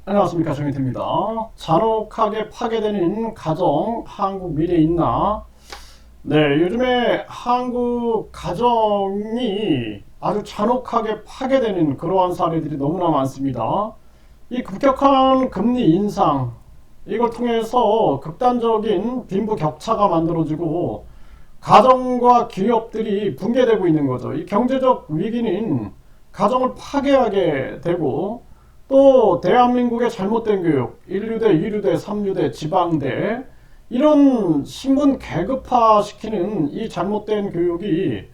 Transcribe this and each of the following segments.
안녕하십니까, 정혜태입니다. 잔혹하게 파괴되는 가정, 한국 미래에 있나? 네, 요즘에 한국 가정이 아주 잔혹하게 파괴되는 그러한 사례들이 너무나 많습니다. 이 급격한 금리 인상, 이걸 통해서 극단적인 빈부 격차가 만들어지고 가정과 기업들이 붕괴되고 있는 거죠. 이 경제적 위기는 가정을 파괴하게 되고, 또 대한민국의 잘못된 교육, 1류대, 2류대, 3류대, 지방대, 이런 신분 계급화 시키는 이 잘못된 교육이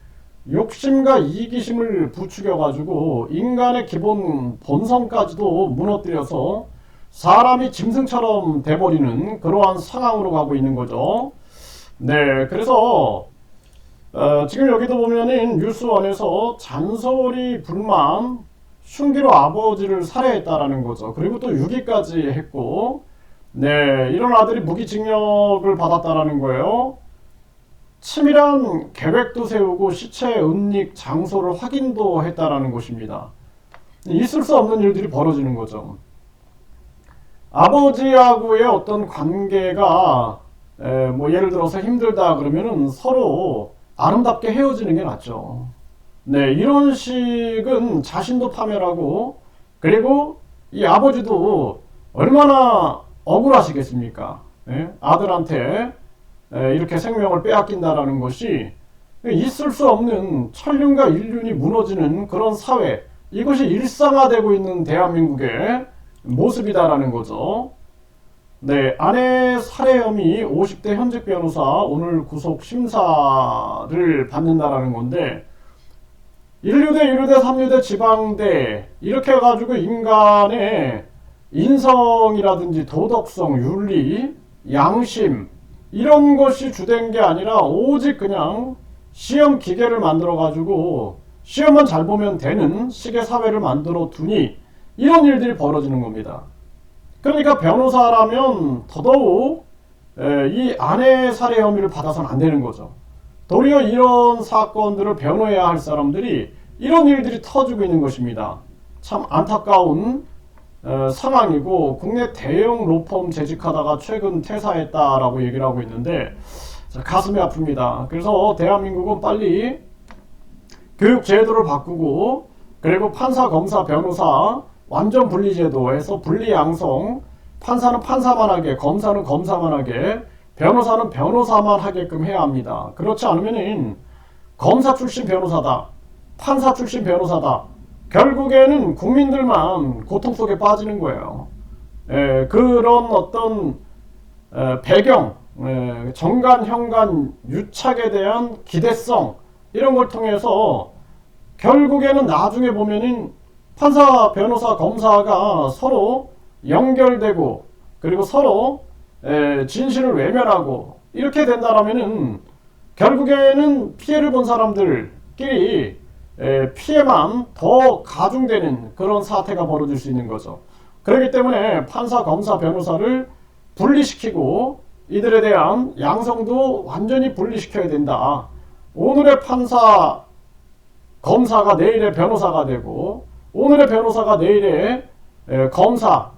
욕심과 이기심을 부추겨 가지고 인간의 기본 본성까지도 무너뜨려서 사람이 짐승처럼 돼버리는 그러한 상황으로 가고 있는 거죠. 네, 그래서 지금 여기도 보면은 뉴스원에서 잔소리 불만 흉기로 아버지를 살해했다라는 거죠. 그리고 또 유기까지 했고, 네, 이런 아들이 무기징역을 받았다라는 거예요. 치밀한 계획도 세우고 시체 은닉 장소를 확인도 했다라는 것입니다. 있을 수 없는 일들이 벌어지는 거죠. 아버지하고의 어떤 관계가 뭐 예를 들어서 힘들다 그러면은 서로 아름답게 헤어지는 게 낫죠. 네, 이런 식은 자신도 파멸하고, 그리고 이 아버지도 얼마나 억울하시겠습니까? 예? 아들한테 이렇게 생명을 빼앗긴다라는 것이 있을 수 없는 천륜과 인륜이 무너지는 그런 사회, 이것이 일상화되고 있는 대한민국의 모습이다라는 거죠. 네, 아내 살해 혐의 50대 현직 변호사 오늘 구속 심사를 받는다라는 건데, 1류대, 2류대, 3류대, 지방대 이렇게 해가지고 인간의 인성이라든지 도덕성, 윤리, 양심 이런 것이 주된 게 아니라 오직 그냥 시험 기계를 만들어 가지고 시험만 잘 보면 되는 식의 사회를 만들어 두니 이런 일들이 벌어지는 겁니다. 그러니까 변호사라면 더더욱 이 아내 살해 혐의를 받아서는 안 되는 거죠. 도리어 이런 사건들을 변호해야 할 사람들이 이런 일들이 터지고 있는 것입니다. 참 안타까운 상황이고, 국내 대형 로펌 재직하다가 최근 퇴사했다라고 얘기를 하고 있는데 가슴이 아픕니다. 그래서 대한민국은 빨리 교육 제도를 바꾸고, 그리고 판사, 검사, 변호사 완전 분리제도에서 분리양성, 판사는 판사만 하게, 검사는 검사만 하게, 변호사는 변호사만 하게끔 해야 합니다. 그렇지 않으면 검사 출신 변호사다, 판사 출신 변호사다, 결국에는 국민들만 고통 속에 빠지는 거예요. 그런 어떤 배경, 정관, 현관, 유착에 대한 기대성 이런 걸 통해서 결국에는 나중에 보면은 판사, 변호사, 검사가 서로 연결되고, 그리고 서로 진실을 외면하고 이렇게 된다라면은 결국에는 피해를 본 사람들끼리 피해만 더 가중되는 그런 사태가 벌어질 수 있는 거죠. 그렇기 때문에 판사, 검사, 변호사를 분리시키고 이들에 대한 양성도 완전히 분리시켜야 된다. 오늘의 판사, 검사가 내일의 변호사가 되고, 오늘의 변호사가 내일의 검사,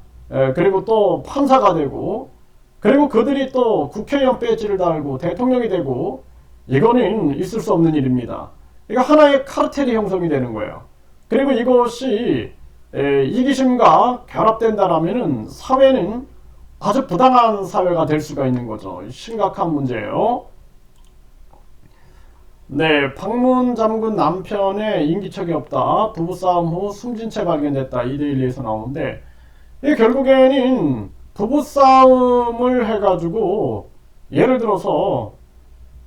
그리고 또 판사가 되고, 그리고 그들이 또 국회의원 배지를 달고 대통령이 되고, 이거는 있을 수 없는 일입니다. 이거 하나의 카르텔이 형성이 되는 거예요. 그리고 이것이 이기심과 결합된다라면은 사회는 아주 부당한 사회가 될 수가 있는 거죠. 심각한 문제예요. 네, 방문 잠근 남편의 인기척이 없다. 부부싸움 후 숨진 채 발견됐다. 이데일리에서 나오는데, 이게 결국에는 부부싸움을 해가지고 예를 들어서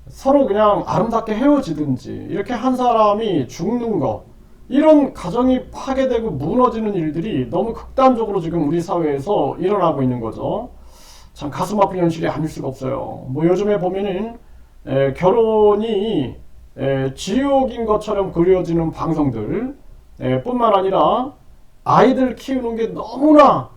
서로 그냥 아름답게 헤어지든지 이렇게 한 사람이 죽는 거, 이런 가정이 파괴되고 무너지는 일들이 너무 극단적으로 지금 우리 사회에서 일어나고 있는 거죠. 참 가슴 아픈 현실이 아닐 수가 없어요. 뭐 요즘에 보면은 결혼이 지옥인 것처럼 그려지는 방송들, 뿐만 아니라 아이들 키우는 게 너무나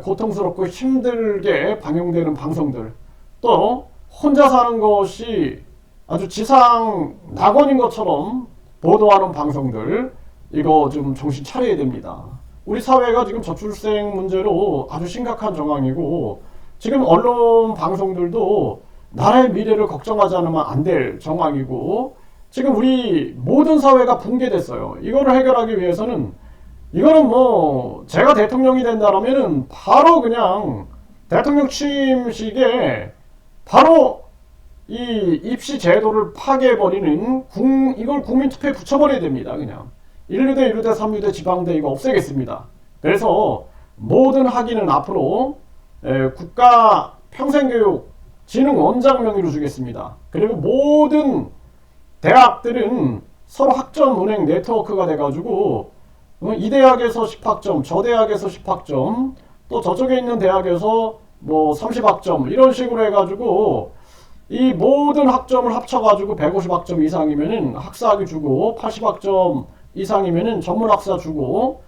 고통스럽고 힘들게 방영되는 방송들, 또 혼자 사는 것이 아주 지상 낙원인 것처럼 보도하는 방송들, 이거 좀 정신 차려야 됩니다. 우리 사회가 지금 저출생 문제로 아주 심각한 정황이고, 지금 언론 방송들도 나라의 미래를 걱정하지 않으면 안 될 정황이고, 지금 우리 모든 사회가 붕괴됐어요. 이거를 해결하기 위해서는, 이거는 뭐 제가 대통령이 된다라면은 바로 그냥 대통령 취임식에 바로 이 입시 제도를 파괴해버리는 이걸 국민투표에 붙여버려야 됩니다. 그냥 1류대, 2류대, 3류대, 지방대 이거 없애겠습니다. 그래서 모든 학위는 앞으로 국가 평생교육 진흥원장 명의로 주겠습니다. 그리고 모든 대학들은 서로 학점 운행 네트워크가 돼가지고 이 대학에서 10학점, 저 대학에서 10학점, 또 저쪽에 있는 대학에서 뭐 30학점 이런 식으로 해가지고 이 모든 학점을 합쳐가지고 150학점 이상이면은 학사학위 주고, 80학점 이상이면은 전문학사 주고,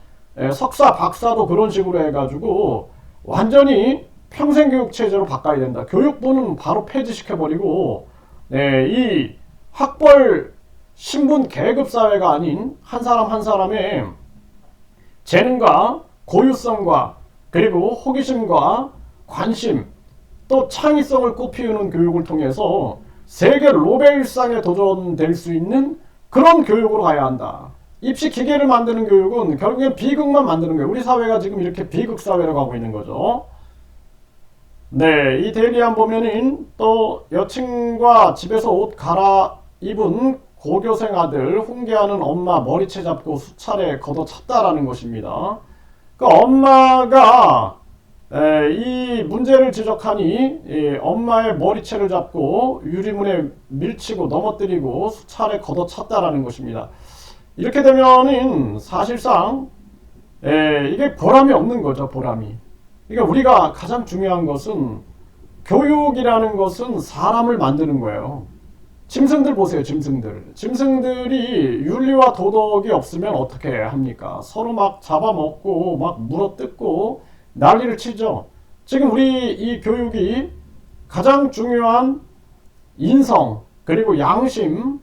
석사, 박사도 그런 식으로 해가지고 완전히 평생교육 체제로 바꿔야 된다. 교육부는 바로 폐지시켜버리고, 이 학벌 신분 계급 사회가 아닌 한 사람 한 사람의 재능과 고유성과 그리고 호기심과 관심, 또 창의성을 꽃피우는 교육을 통해서 세계 노벨상에 도전될 수 있는 그런 교육으로 가야 한다. 입시 기계를 만드는 교육은 결국엔 비극만 만드는 거예요. 우리 사회가 지금 이렇게 비극 사회로 가고 있는 거죠. 네, 이 데일리안 보면은 또 여친과 집에서 옷 갈아입은 고교생 아들 훈계하는 엄마 머리채 잡고 수차례 걷어찼다라는 것입니다. 그러니까 엄마가 이 문제를 지적하니 엄마의 머리채를 잡고 유리문에 밀치고 넘어뜨리고 수차례 걷어찼다라는 것입니다. 이렇게 되면은 사실상 이게 보람이 없는 거죠. 보람이. 그러니까 우리가 가장 중요한 것은 교육이라는 것은 사람을 만드는 거예요. 짐승들 보세요. 짐승들이 윤리와 도덕이 없으면 어떻게 합니까? 서로 막 잡아먹고 막 물어뜯고 난리를 치죠. 지금 우리 이 교육이 가장 중요한 인성, 그리고 양심,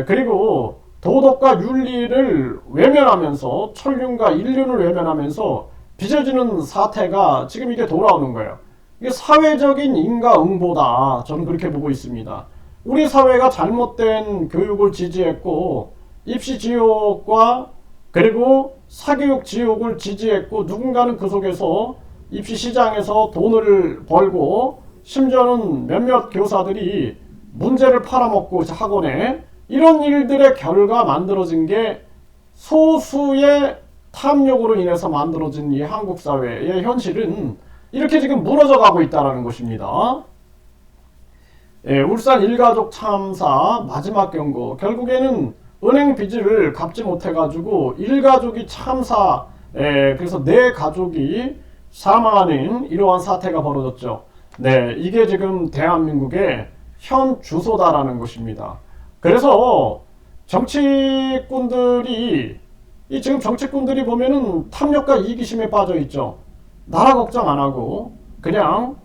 그리고 도덕과 윤리를 외면하면서 천륜과 인륜을 외면하면서 빚어지는 사태가 지금 이게 돌아오는 거예요. 이게 사회적인 인과응보다 저는 그렇게 보고 있습니다. 우리 사회가 잘못된 교육을 지지했고 입시 지옥과 그리고 사교육 지옥을 지지했고 누군가는 그 속에서 입시 시장에서 돈을 벌고 심지어는 몇몇 교사들이 문제를 팔아먹고 학원에 이런 일들의 결과 만들어진 게 소수의 탐욕으로 인해서 만들어진 이 한국 사회의 현실은 이렇게 지금 무너져 가고 있다는 것입니다. 울산 일가족 참사 마지막 경고. 결국에는 은행 빚을 갚지 못해가지고 일가족이 참사, 그래서 네 가족이 사망하는 이러한 사태가 벌어졌죠. 네, 이게 지금 대한민국의 현 주소다라는 것입니다. 그래서 정치꾼들이 지금 정치꾼들이 보면은 탐욕과 이기심에 빠져 있죠. 나라 걱정 안 하고 그냥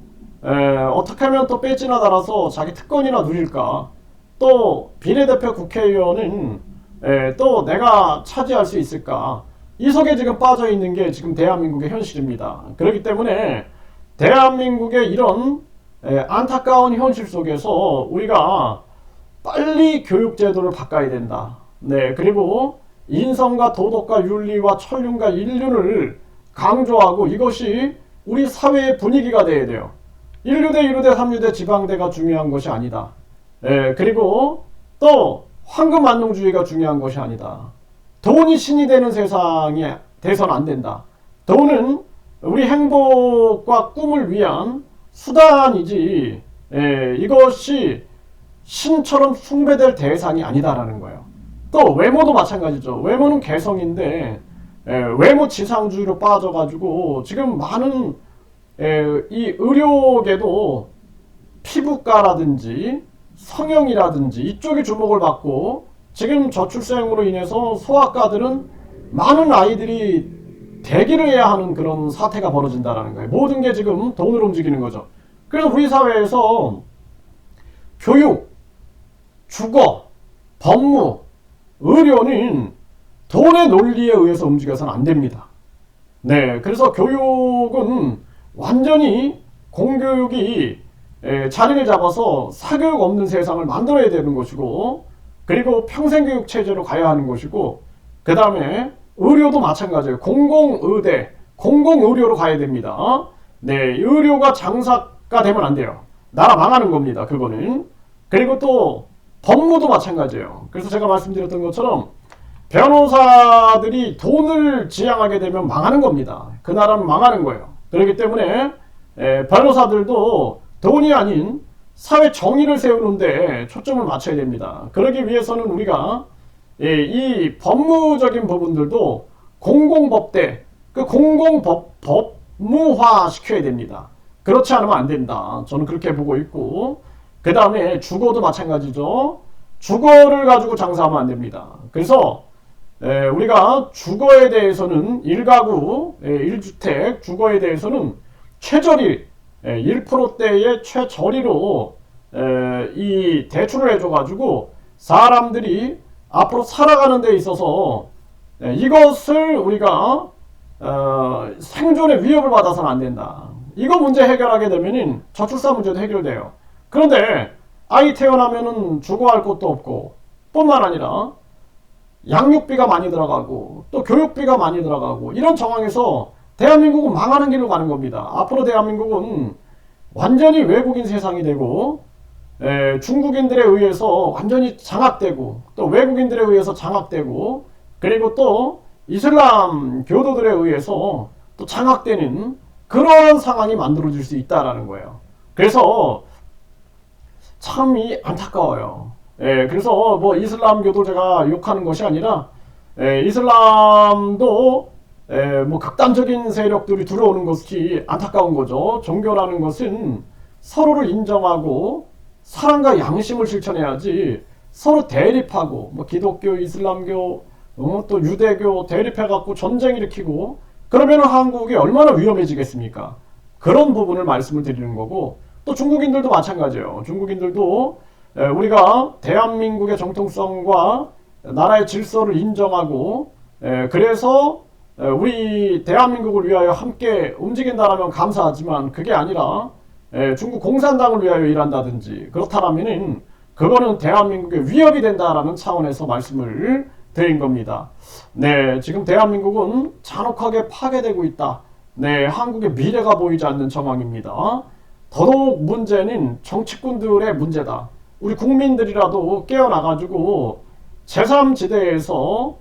어떻게 하면 또 빼지나 달아서 자기 특권이나 누릴까. 또 비례대표 국회의원은 또 내가 차지할 수 있을까. 이 속에 지금 빠져 있는 게 지금 대한민국의 현실입니다. 그렇기 때문에 대한민국의 이런 안타까운 현실 속에서 우리가 빨리 교육제도를 바꿔야 된다. 네, 그리고 인성과 도덕과 윤리와 천륜과 인륜을 강조하고 이것이 우리 사회의 분위기가 돼야 돼요. 1류대, 2류대, 3류대, 지방대가 중요한 것이 아니다. 그리고 또 황금 만능주의가 중요한 것이 아니다. 돈이 신이 되는 세상이 돼서는 안 된다. 돈은 우리 행복과 꿈을 위한 수단이지 이것이 신처럼 숭배될 대상이 아니다라는 거예요. 또 외모도 마찬가지죠. 외모는 개성인데 외모 지상주의로 빠져가지고 지금 많은 이 의료계도 피부과라든지 성형이라든지 이쪽에 주목을 받고 지금 저출생으로 인해서 소아과들은 많은 아이들이 대기를 해야 하는 그런 사태가 벌어진다는 거예요. 모든 게 지금 돈으로 움직이는 거죠. 그래서 우리 사회에서 교육, 주거, 법무, 의료는 돈의 논리에 의해서 움직여서는 안 됩니다. 네, 그래서 교육은 완전히 공교육이 자리를 잡아서 사교육 없는 세상을 만들어야 되는 것이고, 그리고 평생교육 체제로 가야 하는 것이고, 그 다음에 의료도 마찬가지예요. 공공의대, 공공의료로 가야 됩니다. 네, 의료가 장사가 되면 안 돼요. 나라 망하는 겁니다. 그거는. 그리고 또 법무도 마찬가지예요. 그래서 제가 말씀드렸던 것처럼 변호사들이 돈을 지향하게 되면 망하는 겁니다. 그 나라는 망하는 거예요. 그렇기 때문에 변호사들도 돈이 아닌 사회 정의를 세우는데 초점을 맞춰야 됩니다. 그러기 위해서는 우리가 이 법무적인 부분들도 공공법대, 그 법무화 시켜야 됩니다. 그렇지 않으면 안 된다. 저는 그렇게 보고 있고, 그 다음에 주거도 마찬가지죠. 주거를 가지고 장사하면 안 됩니다. 그래서 우리가 주거에 대해서는 1가구, 1주택 주거에 대해서는 최저리 1%대의 최저리로 이 대출을 해줘가지고 사람들이 앞으로 살아가는 데 있어서 이것을 우리가 생존의 위협을 받아서는 안 된다. 이거 문제 해결하게 되면은 저출산 문제도 해결돼요. 그런데 아이 태어나면은 주거할 곳도 없고, 뿐만 아니라 양육비가 많이 들어가고 또 교육비가 많이 들어가고, 이런 정황에서 대한민국은 망하는 길로 가는 겁니다. 앞으로 대한민국은 완전히 외국인 세상이 되고, 중국인들에 의해서 완전히 장악되고, 또 외국인들에 의해서 장악되고, 그리고 또 이슬람 교도들에 의해서 또 장악되는 그런 상황이 만들어질 수 있다라는 거예요. 그래서 참이 안타까워요. 그래서 뭐 이슬람교도 제가 욕하는 것이 아니라, 이슬람도 뭐 극단적인 세력들이 들어오는 것이 안타까운 거죠. 종교라는 것은 서로를 인정하고 사랑과 양심을 실천해야지, 서로 대립하고 뭐 기독교, 이슬람교, 또 유대교 대립해갖고 전쟁 일으키고 그러면 한국이 얼마나 위험해지겠습니까? 그런 부분을 말씀을 드리는 거고, 또 중국인들도 마찬가지예요. 중국인들도 우리가 대한민국의 정통성과 나라의 질서를 인정하고, 그래서 우리 대한민국을 위하여 함께 움직인다라면 감사하지만, 그게 아니라 중국 공산당을 위하여 일한다든지 그렇다라면은 그거는 대한민국의 위협이 된다라는 차원에서 말씀을 드린 겁니다. 네, 지금 대한민국은 잔혹하게 파괴되고 있다. 네, 한국의 미래가 보이지 않는 정황입니다. 더더욱 문제는 정치꾼들의 문제다. 우리 국민들이라도 깨어나가지고 제3지대에서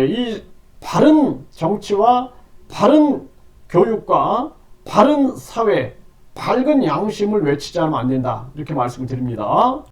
이 바른 정치와 바른 교육과 바른 사회, 밝은 양심을 외치지 않으면 안 된다. 이렇게 말씀드립니다.